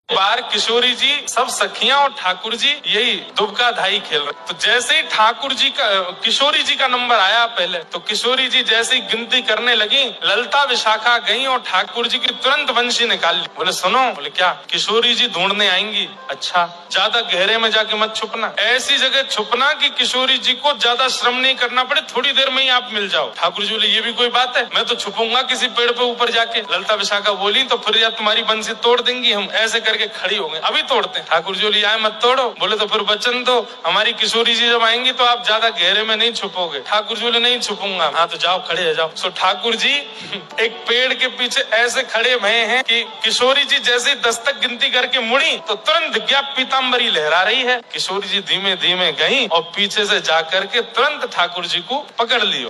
बार किशोरी जी सब सखियां और ठाकुर जी यही दुबका धाई खेल रहे। तो जैसे ही किशोरी जी का नंबर आया पहले, तो किशोरी जी जैसे ही गिनती करने लगी, ललता विशाखा गई और ठाकुर जी की तुरंत बंशी निकाल ली। बोले सुनो, बोले क्या? किशोरी जी ढूंढने आएंगी। अच्छा, ज्यादा गहरे में जाके मत छुपना, ऐसी जगह छुपना कि किशोरी जी को ज्यादा श्रम नहीं करना पड़े, थोड़ी देर में ही आप मिल जाओ। ठाकुर जी बोले ये भी कोई बात है, मैं तो छुपूंगा किसी पेड़ पे ऊपर जाके। ललता विशाखा बोली तो फिर या तुम्हारी बंसी तोड़ देंगी हम, ऐसे करके खड़ी हो गई। अभी तोड़ते हैं। ठाकुर जी बोले आए मत तोड़ो। बोले तो फिर वचन दो, हमारी किशोरी जी जब आएंगी तो आप ज्यादा गहरे में नहीं छुपोगे। ठाकुर जी बोले नहीं छुपूंगा। हाँ तो जाओ, खड़े हो जाओ। सो ठाकुर जी एक पेड़ के पीछे ऐसे खड़े भये हैं कि किशोरी जी जैसे ही 10 तक गिनती करके मुड़ी तो तुरंत दिख गया पीताम्बरी लहरा रही है। किशोरी जी धीमे धीमे गई और पीछे से जाकर के तुरंत ठाकुर जी को पकड़ लिए।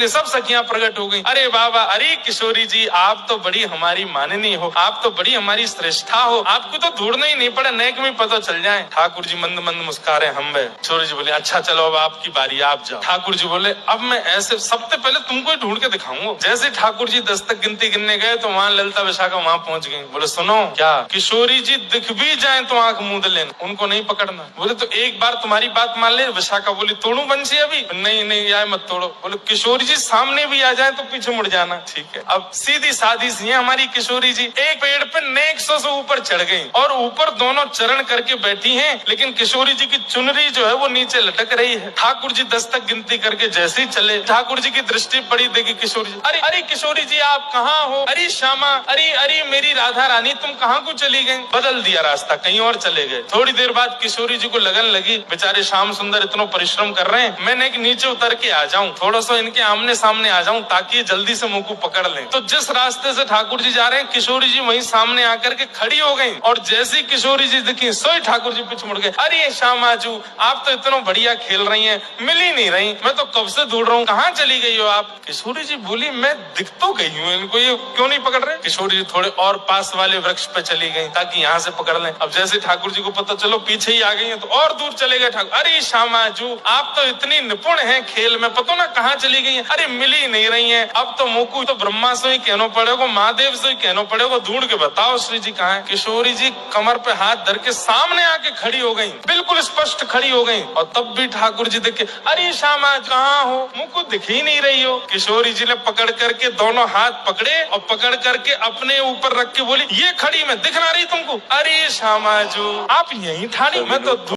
सब सखियां प्रकट हो गई। अरे बाबा, अरे किशोरी जी आप तो बड़ी हमारी माननीय हो, आप तो बड़ी हमारी श्रेष्ठा हो, आपको तो ढूंढना ही नहीं पड़ा, नेक में पता चल जाए। ठाकुर जी मंद मंद मुस्कुराए हम। किशोरी जी बोले अच्छा चलो अब आपकी बारी, आप जाओ। ठाकुर जी बोले अब मैं ऐसे सबसे पहले तुमको ही ढूंढ के दिखाऊंगा। जैसे ठाकुर जी 10 तक गिनती गिनने गए तो वहाँ ललता विशाखा वहाँ पहुंच गई। बोले सुनो, क्या किशोरी जी दिख भी जाए तो आंख मूंद लेना, उनको नहीं पकड़ना। बोले तो एक बार तुम्हारी बात मान ले। विशाखा बोली तोड़ू बंसी अभी? नहीं यार मत तोड़ो। बोले किशोरी जी सामने भी आ जाए तो पीछे मुड़ जाना। ठीक है। अब सीधी सादी सी है हमारी किशोरी जी। एक पेड़ पे नेक 100 से ऊपर चढ़ गई और ऊपर दोनों चरण करके बैठी हैं, लेकिन किशोरी जी की चुनरी जो है वो नीचे लटक रही है। ठाकुर जी 10 तक गिनती करके जैसे ही चले, ठाकुर जी की दृष्टि पड़ी, देखी किशोरी जी। अरे किशोरी जी आप कहाँ हो? अरे श्यामा, अरे मेरी राधा रानी तुम कहाँ को चली गई? बदल दिया रास्ता, कहीं और चले गए। थोड़ी देर बाद किशोरी जी को लगन लगी बेचारे श्याम सुंदर इतना परिश्रम कर रहे हैं, मैंने एक नीचे उतर के आ जाऊं, थोड़ा सा इनके आमने सामने आ जाऊं ताकि जल्दी से मुंह को पकड़ लें। तो जिस रास्ते से ठाकुर जी जा रहे हैं, किशोरी जी वहीं सामने आकर के खड़ी हो गई और जैसी किशोरी जी दिखी सोई ठाकुर जी पीछे मुड़ गए। अरे श्यामाजू आप तो इतना बढ़िया खेल रही हैं, मिल ही नहीं रही, मैं तो कब से ढूंढ रहा हूँ, कहाँ चली गई हो आप? किशोरी जी बोली मैं दिख तो गई हूँ, इनको ये क्यों नहीं पकड़ रहे? किशोरी जी थोड़े और पास वाले वृक्ष पे चली गई ताकि यहाँ से पकड़ लें। अब जैसे ठाकुर जी को पता चलो पीछे ही आ गई है तो और दूर चले गए ठाकुर। अरे श्यामाजू आप तो इतनी निपुण है खेल में, पता ना कहाँ चली गई है? अरे मिल ही नहीं रही है। अब तो मुझको तो ब्रह्मा से ही कहना पड़ेगा, महादेव से ही कहना पड़ेगा, ढूंढ के बताओ श्री जी कहाँ है? किशोरी जी कमर पे हाथ धर के सामने आके खड़ी हो गई, बिल्कुल स्पष्ट खड़ी हो गई। और तब भी ठाकुर जी देखे, अरे श्यामा कहाँ हो, मुझको दिख ही नहीं रही हो। किशोरी जी ने पकड़ करके दोनों हाथ पकड़े और पकड़ करके अपने ऊपर रख के बोली ये खड़ी मैं दिख ना रही तुमको? अरे श्यामा जो आप यहीं ठाड़ी, मैं तो